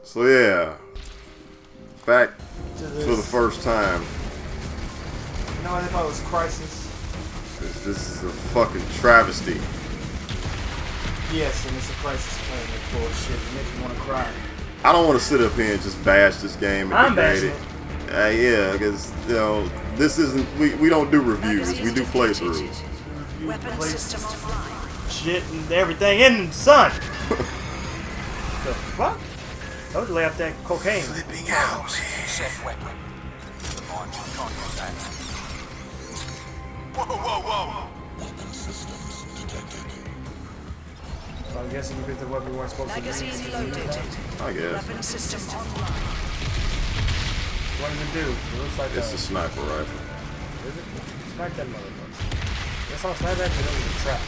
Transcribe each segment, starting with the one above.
So yeah, back for the first time. You know what I thought it was Crysis? This is a fucking travesty. Yes, and it's a Crysis playing that bullshit. It makes me want to cry. I don't want to sit up here and just bash this game and degrade it. Yeah, because you know this isn't. We don't do reviews. We do playthroughs. Weapon system online. Shit and everything in the sun. The fuck? Told you lay off that cocaine. Flipping out, man. Safe weapon. Mind you, can't use that. Whoa. Weapon systems detected. So I'm guessing you get the weapon we weren't supposed to use. Magazine loaded. I guess. Weapon system online. What does it do? It looks like It's a sniper rifle. Is it? Snipe that motherfucker. That's all snipe that, but it was a trap.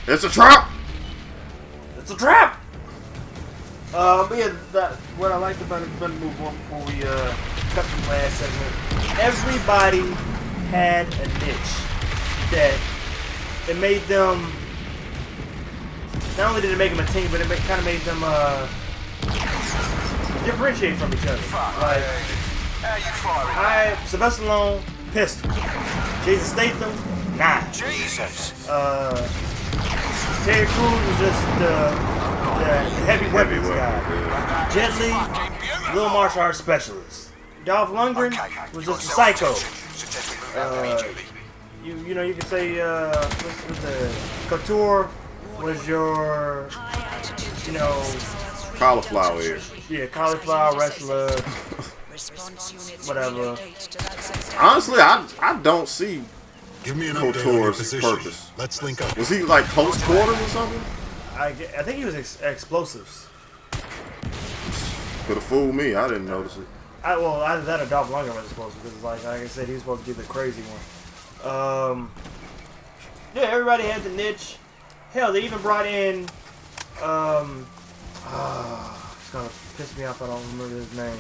It's a trap! It's a trap! But yeah, what I liked about it, better move on before we cut the last segment. Everybody had a niche that it made them. Not only did it make them a team, but it kind of made them differentiate from each other. Like, How you firing? Sylvester Stallone, pistol. Jason Statham, knife. Jesus. Terry Crews was just the heavy weapons guy. Yeah. Jet Li, little martial arts specialist. Dolph Lundgren was just a psycho. You know, you could say what's the Couture was your, you know, Cauliflower ear. yeah, cauliflower wrestler, whatever. Honestly, I don't see Give me an update on your Couture's position. purpose. Let's link up. Was he like close quarters or something? I think he was explosives. Could have fooled me. I didn't notice it. Well, either that or Dolph Lundgren was explosive because, like I said, he was supposed to be the crazy one. Yeah, everybody had the niche. Hell, they even brought in. It's gonna piss me off. I don't remember his name.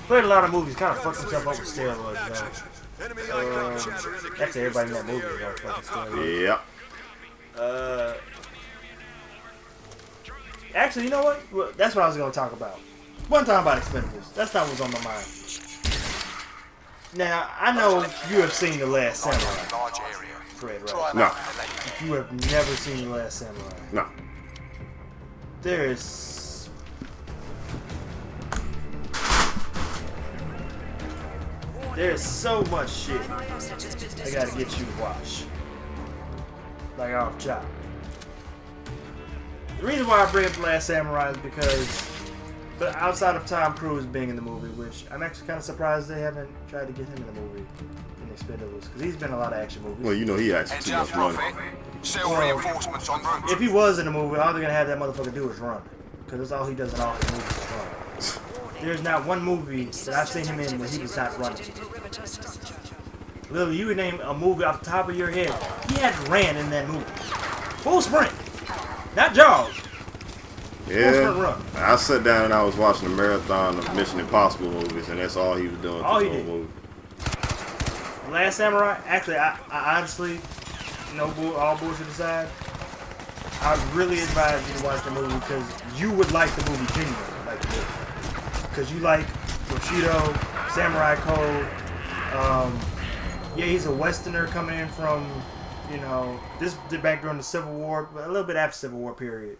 Played a lot of movies. Kind of fucked himself up with steroids, though. Actually, everybody in that movie was on fucking steroids. Yep. Actually, you know what? Well, that's what I was going to talk about. One time about Expendables. That's not what's on my mind. Now, I know you have seen The Last Samurai, Large area. Fred, right? No. You have never seen The Last Samurai. No. There's so much shit I gotta get you to watch. Like off top. The reason why I bring up The Last Samurai is because, but outside of Tom Cruise being in the movie, which I'm actually kind of surprised they haven't tried to get him in the movie in Expendables, because he's been in a lot of action movies. Well, you know he actually Heads too up, much money. Prophet. Cell reinforcements en route. If he was in the movie, all they're gonna have that motherfucker do is run, because that's all he does in all the movies is run. There's not one movie that I've seen him in where he was not running. Literally, you would name a movie off the top of your head. He had ran in that movie. Full sprint. Not jog. Yeah. I sat down and I was watching a marathon of Mission Impossible movies, and that's all he was doing. All he the whole did. movie. Last Samurai, actually, I honestly, all bullshit aside, I really advise you to watch the movie because you would like the movie genuinely, like the movie. Because you like Bushido, Samurai Code. Yeah, he's a Westerner coming in from, you know, this back during the Civil War, but a little bit after Civil War period.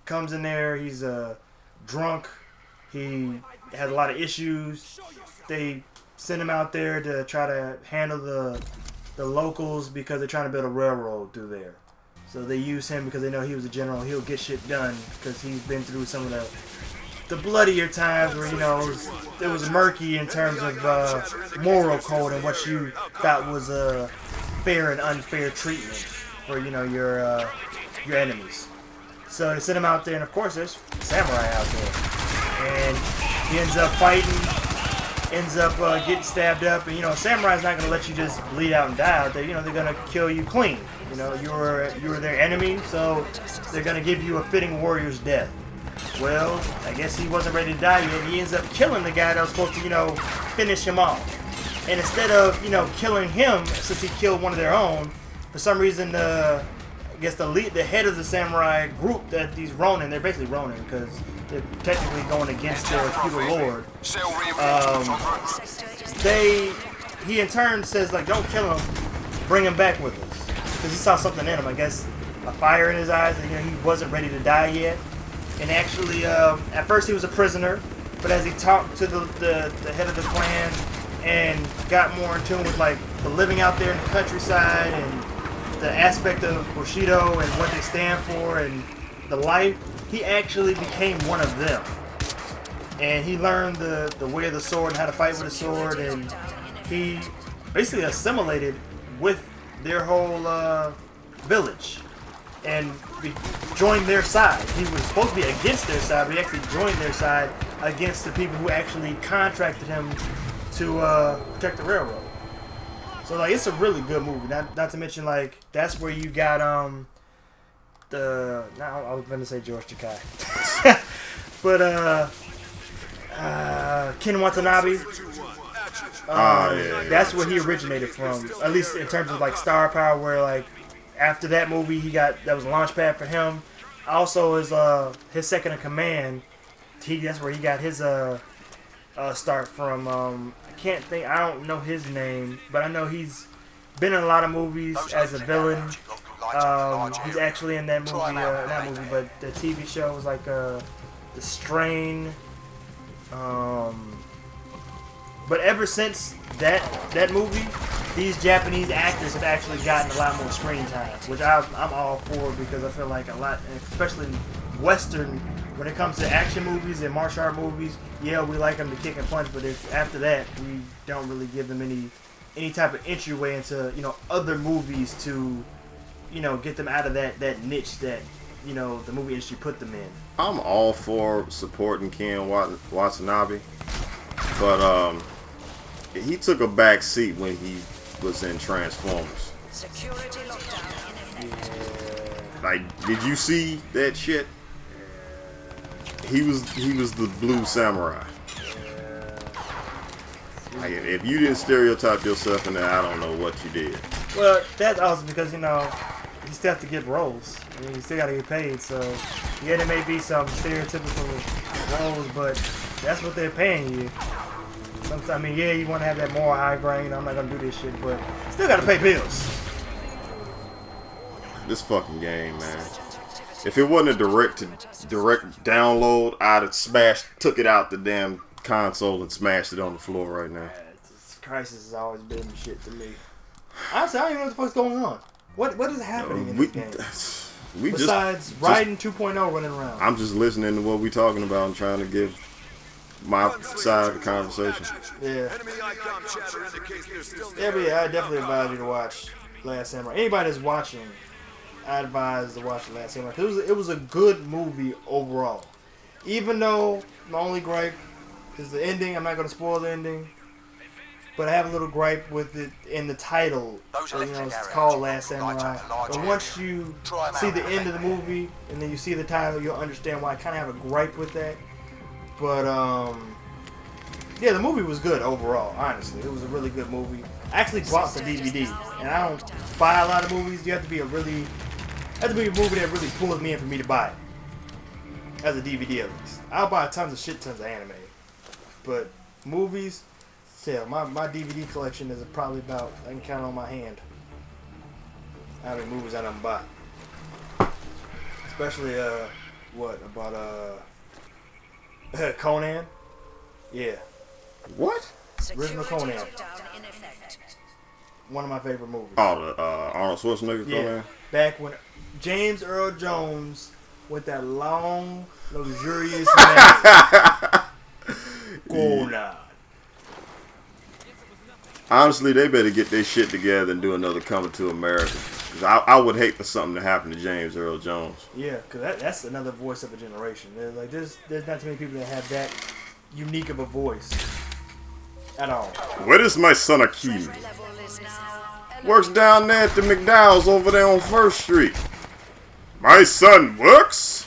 Comes in there, he's drunk. He has a lot of issues. They send him out there to try to handle the locals because they're trying to build a railroad through there. So they use him because they know he was a general. He'll get shit done because he's been through some of the bloodier times where, you know, it was murky in terms of moral code and what you thought was fair and unfair treatment for, you know, your enemies. So they send him out there, and of course there's samurai out there, and he ends up fighting, ends up getting stabbed up, and you know, samurai's not gonna let you just bleed out and die out there. You know, they're gonna kill you clean. You know, you were their enemy, so they're gonna give you a fitting warrior's death. Well, I guess he wasn't ready to die yet. And he ends up killing the guy that was supposed to, you know, finish him off. And instead of, you know, killing him, since he killed one of their own, for some reason, I guess the head of the samurai group that these Ronin, they're basically Ronin because they're technically going against their feudal lord. He in turn says like, don't kill him, bring him back with us, because he saw something in him. I guess a fire in his eyes, and he wasn't ready to die yet. And actually, at first he was a prisoner, but as he talked to the head of the clan and got more in tune with like the living out there in the countryside and the aspect of Bushido and what they stand for and the life, he actually became one of them. And he learned the way of the sword and how to fight with a sword, and he basically assimilated with their whole village and joined their side. He was supposed to be against their side, but he actually joined their side against the people who actually contracted him to protect the railroad. So like, it's a really good movie. Not to mention like, that's where you got I was gonna say George Takei, but Ken Watanabe. That's where he originated from, at least in terms of like star power. Where like after that movie, that was a launch pad for him. Also, his second in command, that's where he got his start from. I don't know his name, but I know he's been in a lot of movies as a villain. He's actually in that movie, but the TV show was like The Strain. But ever since that movie, these Japanese actors have actually gotten a lot more screen time, which I'm all for, because I feel like a lot, especially Western, when it comes to action movies and martial art movies, yeah, we like them to kick and punch, but after that, we don't really give them any type of entryway into other movies to get them out of that niche that the movie industry put them in. I'm all for supporting Ken Watanabe, but he took a back seat when he was in Transformers. Security lockdown in effect. Like, did you see that shit? He was the blue samurai. Like, if you didn't stereotype yourself in that, I don't know what you did. Well, that's also because you still have to get roles. I mean, you still got to get paid. So yeah, there may be some stereotypical roles, but that's what they're paying you. Sometimes, I mean, yeah, you want to have that more high grain. I'm not gonna do this shit, but still got to pay bills. This fucking game, man. If it wasn't a direct download, I'd have took it out the damn console and smashed it on the floor right now. Crysis has always been shit to me. Honestly, I don't even know what the fuck's going on. What is happening in this game? Besides Raiden 2.0 running around. I'm just listening to what we talking about and trying to give my side of the conversation. Yeah. Yeah, I definitely advise you to watch Last Samurai. Anybody that's watching, I advise to watch The Last Samurai. It was a good movie overall. Even though my only gripe is the ending. I'm not going to spoil the ending. But I have a little gripe with it in the title. It's called Last Samurai. But once you see the end of the movie and then you see the title, you'll understand why I kind of have a gripe with that. But yeah, the movie was good overall. Honestly, it was a really good movie. I actually bought the DVD, and I don't buy a lot of movies. You have to be a movie that really pulls me in for me to buy it. As a DVD, at least. I'll buy tons of anime, but movies. Yeah, my DVD collection is probably about, I can count on my hand how many movies I done bought. Especially, Conan? Yeah. What? Original Conan. One of my favorite movies. Oh, the Arnold Schwarzenegger Conan? Back when James Earl Jones with that long, luxurious name. Conan. Honestly, they better get their shit together and do another Coming to America. 'Cause I would hate for something to happen to James Earl Jones. Yeah, because that's another voice of a generation. There's not too many people that have that unique of a voice at all. Where is my son Akeem? Works down there at the McDowell's over there on 1st Street. My son works?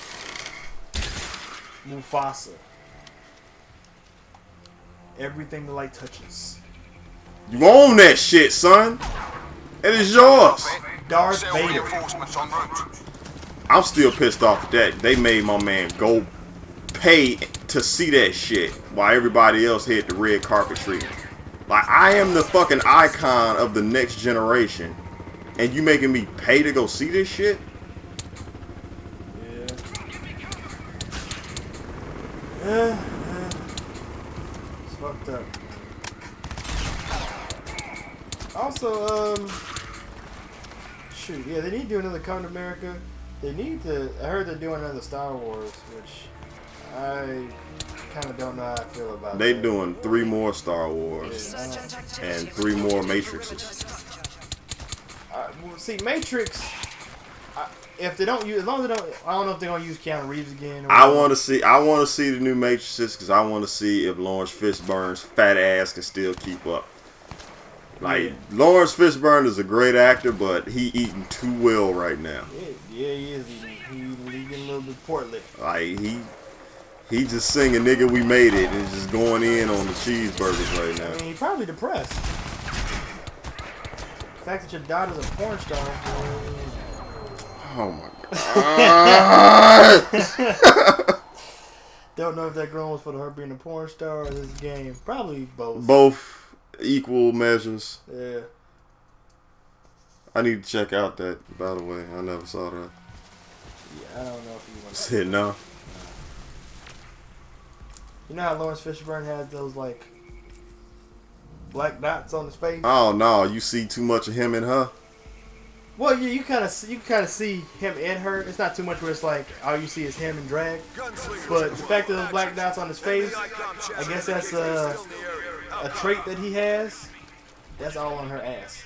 Mufasa. Everything the light touches. You own that shit, son. It is yours. Darth Cell Vader. reinforcements en route. I'm still pissed off at that. They made my man go pay to see that shit while everybody else had the red carpet treatment. Like, I am the fucking icon of the next generation, and you making me pay to go see this shit? Yeah. It's fucked up. Also, shoot, yeah, they need to do another Captain America. They need to. I heard they're doing another Star Wars, which I kind of don't know how I feel about. They that. doing 3 more Star Wars and 3 more Matrixes. Well, see, Matrix. If they don't use, as long as they don't, I don't know if they're gonna use Keanu Reeves again. Or I want to see the new Matrixes because I want to see if Lawrence Fishburne's fat ass can still keep up. Like, Lawrence Fishburne is a great actor, but he eating too well right now. Yeah, he is. He's getting a little bit portly. Like, he just singing "Nigga, we made it" and just going in on the cheeseburgers right now. I mean, he's probably depressed. The fact that your daughter's a porn star. Oh my god! Don't know if that girl was for her being a porn star or this game. Probably both. Both equal measures. Yeah. I need to check out that, by the way. I never saw that. Yeah, I don't know if you want to. Said no. You know how Lawrence Fishburne had those, like, black dots on his face? Oh no, you see too much of him and her? Well, yeah, you kind of see him and her. It's not too much where it's like all you see is him and drag. But the fact that those black dots on his face, I guess that's a trait that he has. That's all on her ass.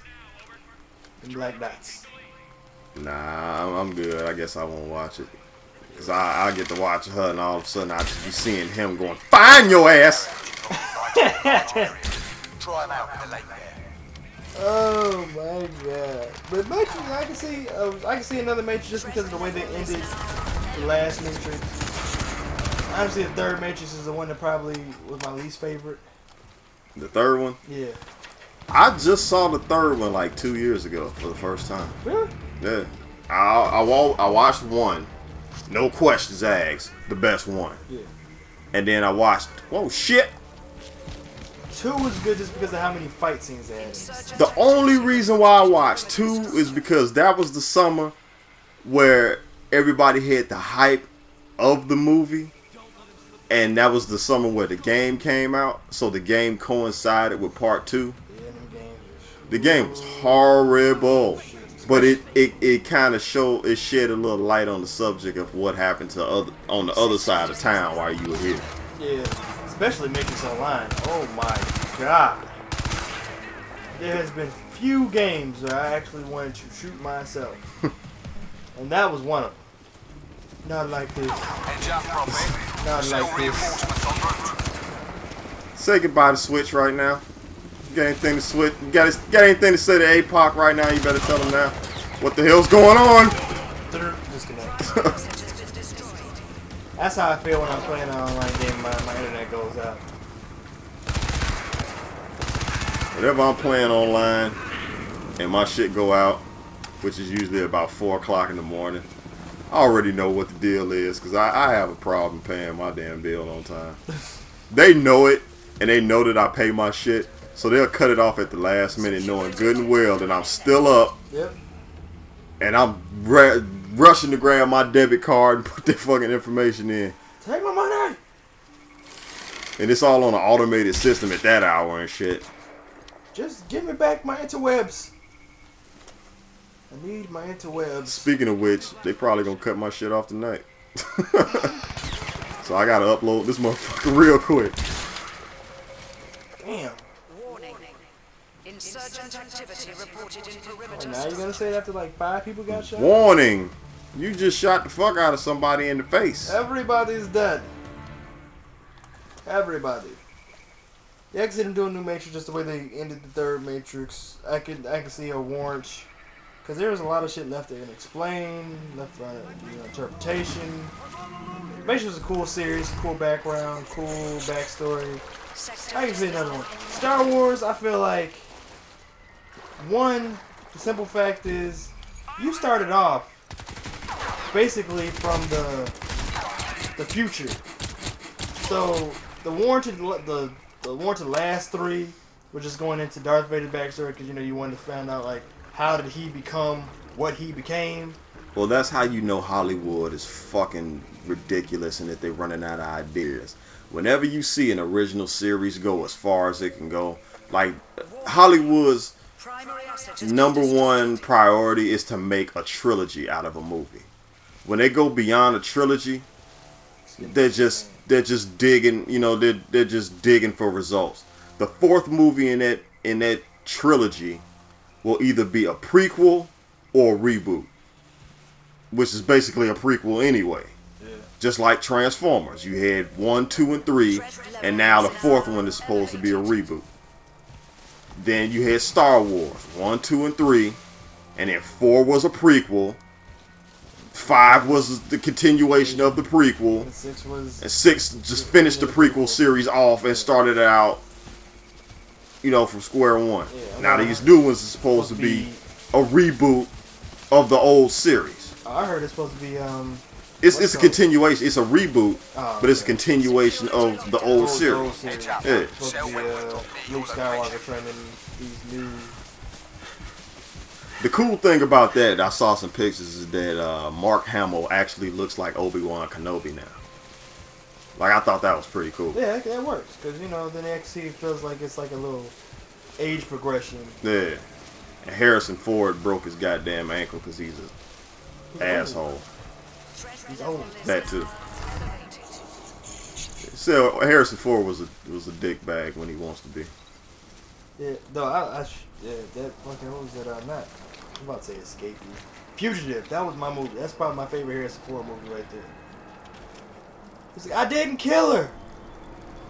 And black dots. Nah, I'm good. I guess I won't watch it. Because I get to watch her and all of a sudden I just be seeing him going, "Find your ass!" Try him out in the lake there. Oh my god! But Matrix, I can see another Matrix just because of the way they ended the last Matrix. Honestly, the third Matrix is the one that probably was my least favorite. The third one? Yeah. I just saw the third one like 2 years ago for the first time. Really? Yeah. I watched one. No questions asked. The best one. Yeah. And then I watched, whoa, shit. 2 was good just because of how many fight scenes they had. The only reason why I watched 2 is because that was the summer where everybody had the hype of the movie. And that was the summer where the game came out. So the game coincided with part 2. The game was horrible. But it kind of shed a little light on the subject of what happened on the other side of town while you were here. Yeah. Especially Matrix Online. Oh my god. There has been few games where I actually wanted to shoot myself. And that was one of them. Not like this. Heads up, Prophet. Not Cell like this. reinforcements en route. Say goodbye to Switch right now. You got anything to switch? You got anything to say to APOC right now? You better tell him now. What the hell's going on? Disconnect. That's how I feel when I'm playing an online game. My internet goes out. Whenever I'm playing online and my shit go out, which is usually about 4 o'clock in the morning, I already know what the deal is because I have a problem paying my damn bill on time. They know it, and they know that I pay my shit, so they'll cut it off at the last minute knowing good and well that I'm still up. Yep. And I'm rushing to grab my debit card and put their fucking information in. Take my money! And it's all on an automated system at that hour and shit. Just give me back my interwebs. I need my interwebs. Speaking of which, they probably gonna cut my shit off tonight. So I gotta upload this motherfucker real quick. Damn. Warning. Insurgent activity reported in perimeter. Oh, now you're gonna say it after like 5 people got shot? Warning! You just shot the fuck out of somebody in the face. Everybody's dead. Everybody. Yeah, I can see them doing new Matrix just the way they ended the third Matrix. I can see a warrant. Because there was a lot of shit left unexplained, left for interpretation. Matrix was a cool series, cool background, cool backstory. I can see another one. Star Wars, I feel like, one, the simple fact is, you started off basically from the future. So the warranted last 3 were just going into Darth Vader's backstory because you wanted to find out like how did he become what he became. Well, that's how you know Hollywood is fucking ridiculous and that they're running out of ideas. Whenever you see an original series go as far as it can go, like Hollywood's #1 priority is to make a trilogy out of a movie. When they go beyond a trilogy, they're just digging, they're just digging for results. The 4th movie in that trilogy will either be a prequel or a reboot, which is basically a prequel anyway. Just like Transformers, you had 1, 2, and 3, and now the 4th one is supposed to be a reboot. Then you had Star Wars, 1, 2, and 3, and then 4 was a prequel. 5 was the continuation of the prequel, and 6 just finished the prequel series off and started out, from square one. Now these new ones are supposed to be a reboot of the old series. I heard it's supposed to be It's a continuation. It's a reboot, but it's a continuation of the old series. Yeah. Yeah. It's supposed to be Luke Skywalker training these new. The cool thing about that, I saw some pictures, is that Mark Hamill actually looks like Obi-Wan Kenobi now. Like, I thought that was pretty cool. Yeah, that works. Because, then actually it feels like it's like a little age progression. Yeah. And Harrison Ford broke his goddamn ankle because he's an asshole. He's old. That too. So Harrison Ford was a dick bag when he wants to be. Yeah, though that fucking, what was that? Not, I'm about to say Escape. Fugitive. That was my movie. That's probably my favorite Harrison Ford movie right there. He's like, I didn't kill her.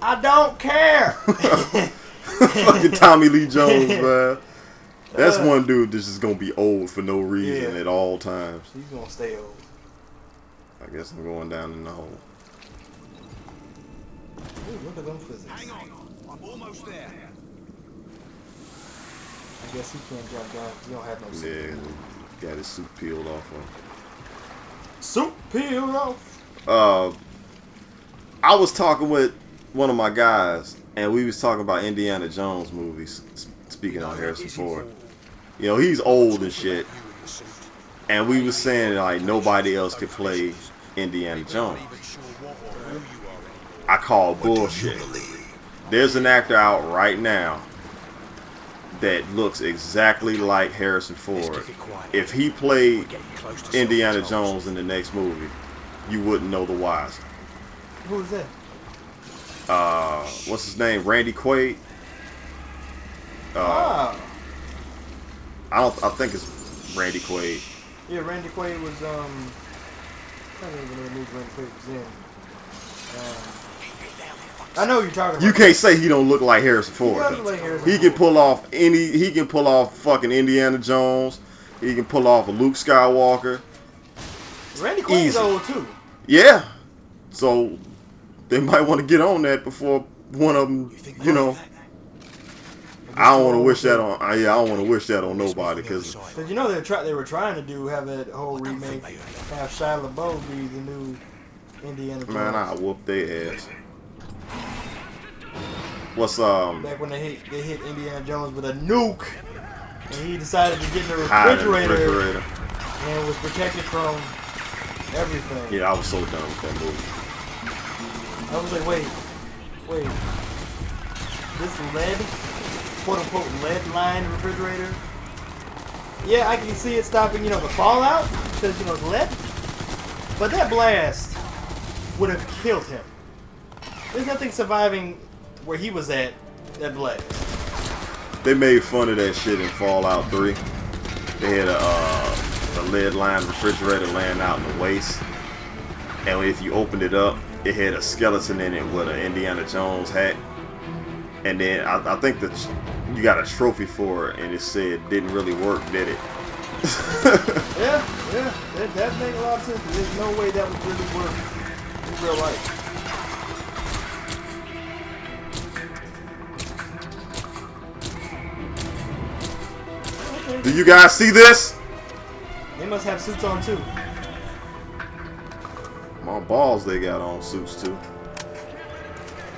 I don't care. Fucking Tommy Lee Jones, man. That's one dude that's just gonna be old for no reason at all times. He's gonna stay old. I guess I'm going down in the hole. Ooh, look at them physics. Hang on, I'm almost there. I guess he can't drop down. He don't have no suit. Yeah, got his suit peeled off of. Suit peeled off. I was talking with one of my guys, and we was talking about Indiana Jones movies. Speaking on Harrison Ford, he's old and shit, and we was saying like nobody else could play Indiana Jones. I call bullshit. There's an actor out right now that looks exactly like Harrison Ford. If he played Indiana Jones in the next movie, you wouldn't know the wiser. Who is that? What's his name? Randy Quaid. I think it's Randy Quaid. Yeah, Randy Quaid was I don't even know what movie Randy Quaid was in. I know what you're talking about. You can't say he don't look like Harrison Ford. He does look like Harrison He can pull off he can pull off fucking Indiana Jones. He can pull off a Luke Skywalker. Randy Quaid's old too. Yeah. So they might want to get on that before one of them, I don't want to wish that on. I don't want to wish that on nobody because they were trying to have that whole remake, have Shia LaBeouf be the new Indiana Jones. Man, I whoop their ass. What's back when they hit Indiana Jones with a nuke, and he decided to get in the refrigerator, and was protected from everything. Yeah, I was so done with that movie. I was like, wait, this lead, quote unquote lead line refrigerator. Yeah, I can see it stopping, the fallout because it's lead, but that blast would have killed him. There's nothing surviving where he was at that blast. They made fun of that shit in Fallout 3. They had a lead line refrigerator laying out in the waste, and if you opened it up, it had a skeleton in it with an Indiana Jones hat. And then I think that you got a trophy for it, and it said didn't really work, did it? yeah, that makes a lot of sense. There's no way that would really work in real life. Do you guys see this? They must have suits on too. My balls, they got on suits too.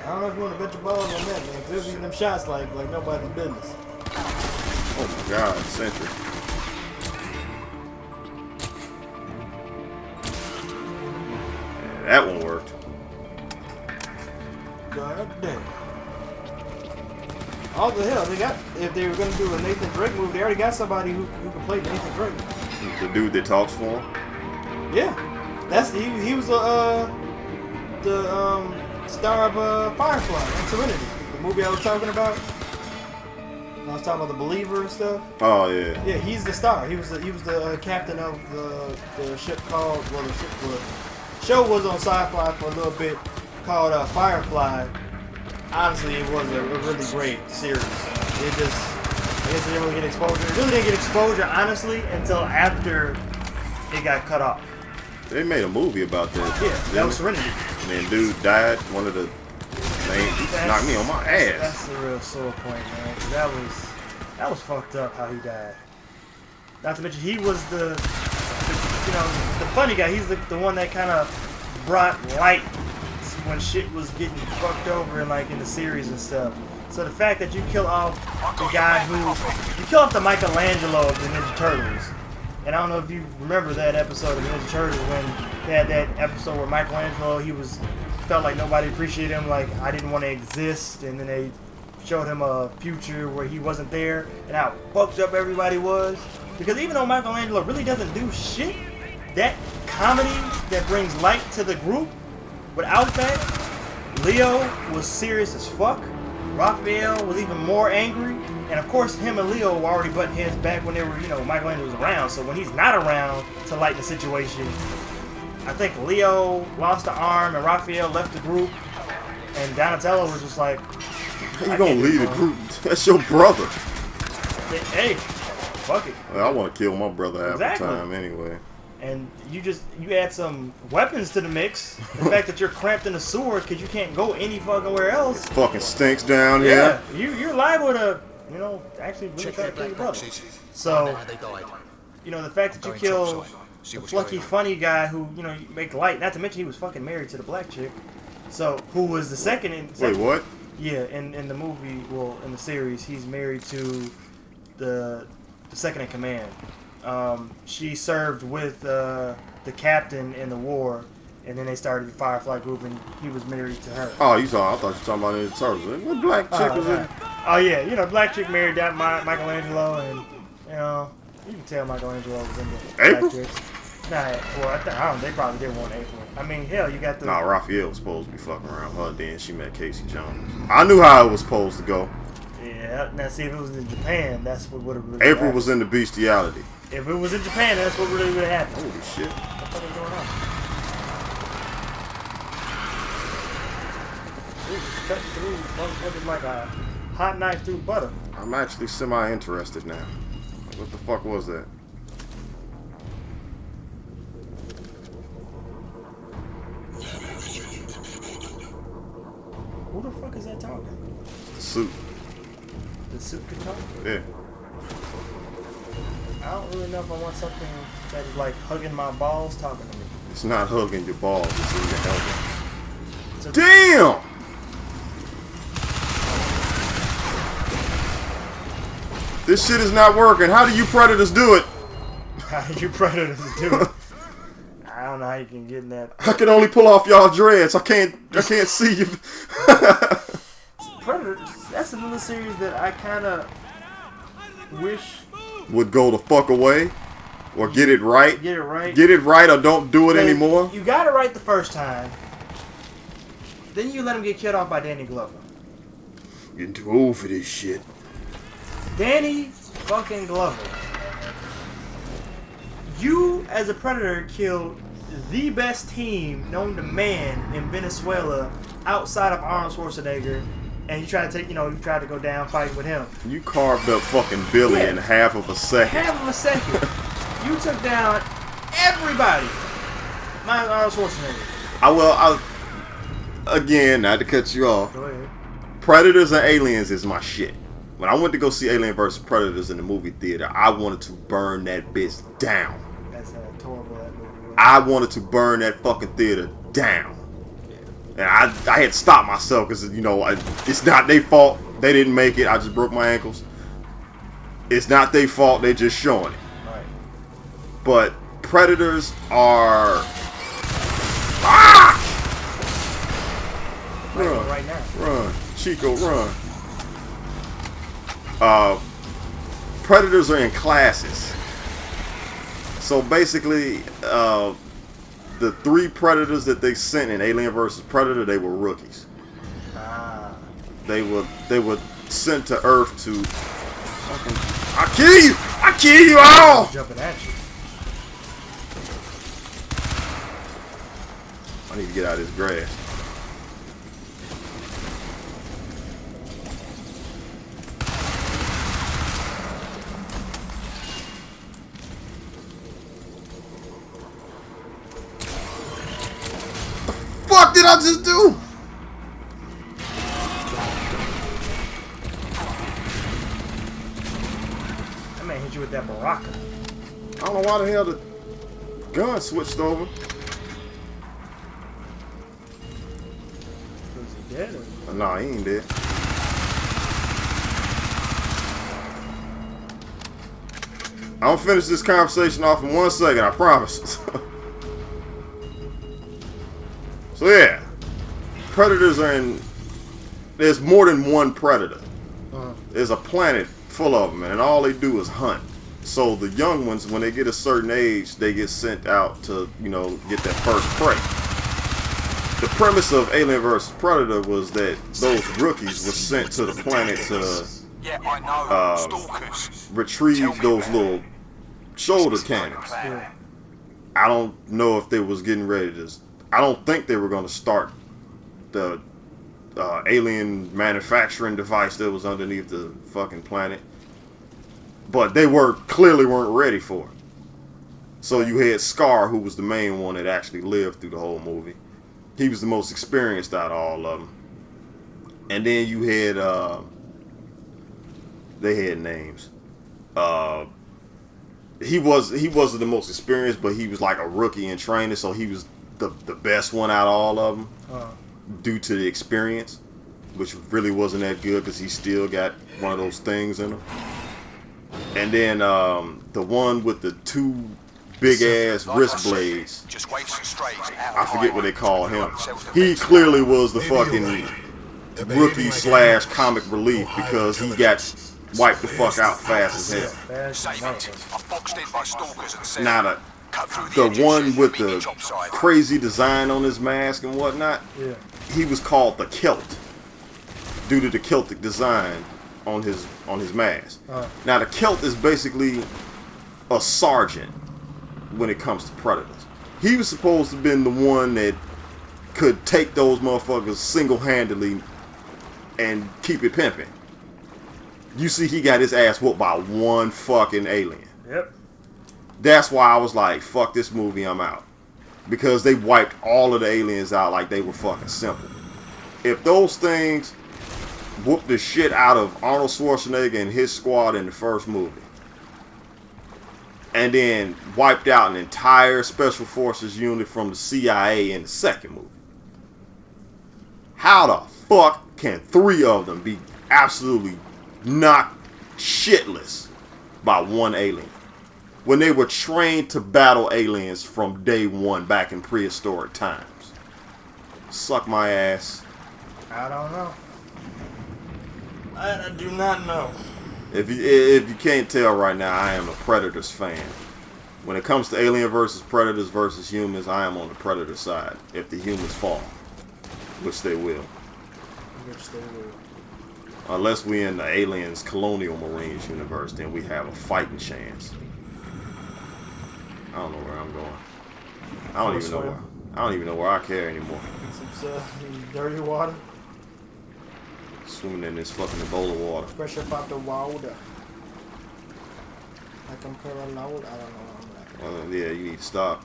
I don't know if you want to bet your balls on that, man. Cause they're getting them shots like nobody's business. Oh my God, Sentry. Yeah, that one worked. God damn. All the hell, they got, if they were going to do a Nathan Drake movie, they already got somebody who can play Nathan Drake. The dude that talks for him? Yeah. That's he was the star of Firefly and Serenity, the movie I was talking about. I was talking about The Believer and stuff. Oh yeah. Yeah, he's the star. He was the captain of the ship called, well, the show was on Sci-Fi for a little bit called Firefly. Honestly, it was a really great series. It just, I guess it didn't really get exposure. It really didn't get exposure, honestly, until after it got cut off. They made a movie about that. Yeah, that was Serenity. And then dude died. One of the main knocked me on my ass. That's the real sore point, man. 'Cause that was fucked up how he died. Not to mention he was the funny guy. He's the one that kind of brought light when shit was getting fucked over in the series and stuff. So the fact that you kill off the guy you kill off the Michelangelo of the Ninja Turtles. And I don't know if you remember that episode of Ninja Turtles when they had that episode where Michelangelo, felt like nobody appreciated him, like I didn't want to exist, and then they showed him a future where he wasn't there, and how fucked up everybody was. Because even though Michelangelo really doesn't do shit, that comedy that brings light to the group, without that, Leo was serious as fuck. Raphael was even more angry. And of course, him and Leo were already butting heads back when they were, Michelangelo was around. So when he's not around to lighten the situation, I think Leo lost an arm and Raphael left the group. And Donatello was just like, how you gonna lead a group? That's your brother. Hey, fuck it. Well, I want to kill my brother half Exactly. the time anyway. And you add some weapons to the mix. The fact that you're cramped in a sewer because you can't go any fucking where else. It fucking stinks down here. Yeah, you're liable to, actually really try to kill your brother. So, the fact that you kill the plucky, funny guy who, you make light. Not to mention he was fucking married to the black chick. So, who was the second? Wait, what? Yeah, in the movie, well, in the series, he's married to the second in command. She served with the captain in the war, and then they started the Firefly group, and he was married to her. Oh, I thought you were talking about Ninja Turtles. What black chick was it? Oh yeah, black chick married that Michelangelo, and you can tell Michelangelo was into April? black chicks. Nah, well, I don't. They probably didn't want April. I mean, hell, you got the. Nah, Raphael was supposed to be fucking around her. Then she met Casey Jones. I knew how it was supposed to go. Yeah, now see if it was in Japan, that's what would have really April happened. was into bestiality. If it was in Japan, that's what really would have happened. Holy shit. What the fuck is going on? Ooh, just cut through motherfucking like a hot knife through butter. I'm actually semi-interested now. What the fuck was that? Who the fuck is that talking? The suit. The suit can talk? Yeah. I don't really know if I want something that is like hugging my balls talking to me. It's not hugging your balls. It's in your elbow. It's a- Damn! This shit is not working. How do you predators do it? How do you predators do it? I don't know how you can get in that. I can only pull off y'all dreads. I can't see you. Predator, that's another series that I kind of wish Would go the fuck away. Or get it right. get it right. Get it right or don't do it But anymore. You got it right the first time. Then you let him get killed off by Danny Glover. Getting too old for this shit. Danny fucking Glover. You, as a Predator, killed the best team known to man in Venezuela outside of Arnold Schwarzenegger, and you tried to take, you tried to go down fighting with him. You carved up fucking Billy Yeah. in half of a second. Half of a second, you took down everybody, minus Arnold Schwarzenegger. Again, not to cut you off. Go ahead. Predators and Aliens is my shit. When I went to go see Alien vs. Predators in the movie theater, I wanted to burn that bitch down. That's how horrible that movie was. I wanted to burn that fucking theater down. And I had to stop myself because, you know, it's not their fault. They didn't make it. I just broke my ankles. It's not their fault. They just showing it. Right. But Predators are... Ah! Run. Right now. Run. Chico, run. Predators are in classes. So basically, the 3 Predators that they sent in Alien vs. Predator, they were rookies. Ah. They were sent to Earth to fucking... I kill you! I kill you all! Jumping at you. I need to get out of this grass. What did I just do? That man hit you with that Baraka. I don't know why the hell the gun switched over. Was he dead? Or? Nah, he ain't dead. I'm gonna finish this conversation off in 1 second, I promise. So yeah, predators are in. There's more than one predator. There's a planet full of them, and all they do is hunt. So the young ones, when they get a certain age, they get sent out to, you know, get that first prey. The premise of Alien vs. Predator was that those rookies were sent to the planet to Yeah, I know. Stalkers. retrieve those little shoulder cannons. Yeah. I don't know if they was getting ready to. I don't think they were going to start the alien manufacturing device that was underneath the fucking planet, but they clearly weren't ready for it. So you had Scar, who was the main one that actually lived through the whole movie. He was the most experienced out of all of them. And then you had they had names. He wasn't the most experienced, but he was like a rookie in training, so he was the best one out of all of them due to the experience, which really wasn't that good because he still got one of those things in him. And then the one with the 2 big ass wrist blades, Just wait for strays out. I forget what they call him. He clearly was the fucking rookie / comic relief because he got wiped the fuck out fast as hell. Fast as motherfucker. I'm boxed in by stalkers and said, Now cut through the one edges, with meet me the job site. crazy design on his mask and whatnot, Yeah. he was called the Celt due to the Celtic design on his mask. Now the Celt is basically a sergeant when it comes to predators. He was supposed to have been the one that could take those motherfuckers single-handedly and keep it pimping. You see, he got his ass whooped by one fucking alien. Yep. That's why I was like, fuck this movie, I'm out. Because they wiped all of the aliens out like they were fucking simple. If those things whooped the shit out of Arnold Schwarzenegger and his squad in the first movie, and then wiped out an entire Special Forces unit from the CIA in the second movie, how the fuck can 3 of them be absolutely knocked shitless by one alien when they were trained to battle aliens from day one back in prehistoric times? Suck my ass. I don't know. I do not know. If you can't tell right now, I am a Predators fan. When it comes to Alien versus Predators versus humans, I am on the Predator side. If the humans fall, which they will. Which they will. Unless we in the Aliens Colonial Marines universe, then we have a fighting chance. I don't know where I'm going. I don't even know where I care anymore. Some dirty water. Swimming in this fucking Ebola water. Fresh up out the water. Like I'm parallel. I don't know. Yeah, you need to stop.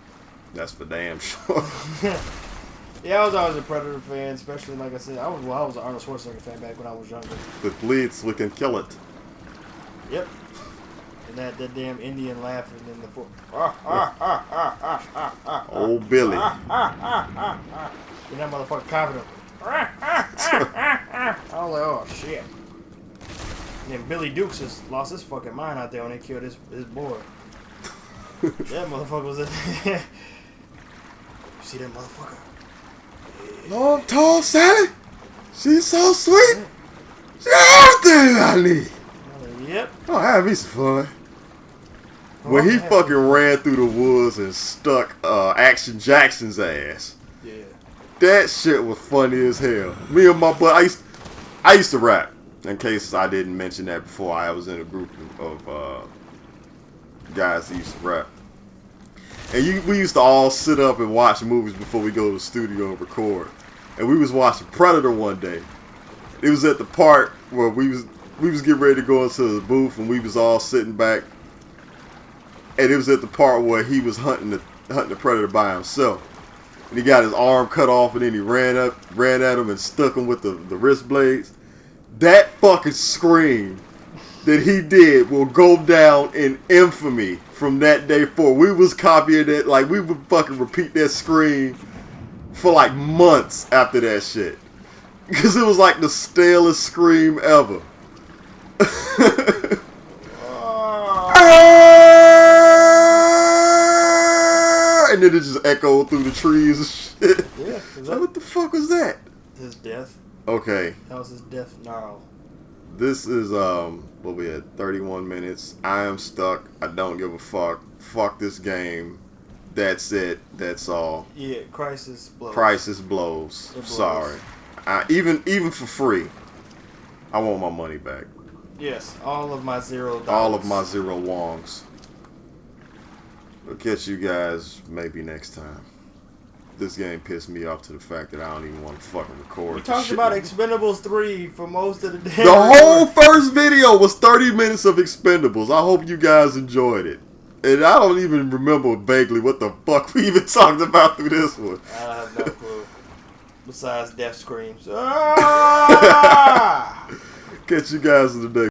That's for damn sure. Yeah, I was always a Predator fan, especially like I said, I was an Arnold Schwarzenegger fan back when I was younger. If it bleeds, we can kill it. Yep. And that damn Indian laughing in the foot. Old Billy. And that motherfucker coughing. I was like, oh shit. And then Billy Dukes just lost his fucking mind out there when they killed his boy. That motherfucker was in. You see that motherfucker? Long, tall Sally. She's so sweet. She's everything I need. Yep. Oh, have me some fun. When he fucking ran through the woods and stuck Action Jackson's ass. Yeah. That shit was funny as hell. Me and my buddy, I used to rap. In case I didn't mention that before, I was in a group of guys that used to rap. And we used to all sit up and watch movies before we go to the studio and record. And we was watching Predator one day. It was at the part where we was getting ready to go into the booth, and we was all sitting back. And it was at the part where he was hunting the Predator by himself. And he got his arm cut off, and then he ran at him and stuck him with the wrist blades. That fucking scream that he did will go down in infamy from that day forward. We was copying it, like we would fucking repeat that scream for like months after that shit. Because it was like the stalest scream ever. And then it just echoed through the trees and shit. Yeah. Like, what the fuck was that? His death. Okay. That was his death gnarl. This is, what we had, 31 minutes. I am stuck. I don't give a fuck. Fuck this game. That's it. That's all. Yeah, Crysis blows. Crysis blows. It blows. Sorry. Even for free, I want my money back. Yes, all of my $0. All of my 0 wongs. We'll catch you guys maybe next time. This game pissed me off to the fact that I don't even want to fucking record. We talked about Expendables 3 for most of the day. The whole first video was 30 minutes of Expendables. I hope you guys enjoyed it. And I don't even remember vaguely what the fuck we even talked about through this one. I have no clue. Besides death screams. Ah! Catch you guys in the next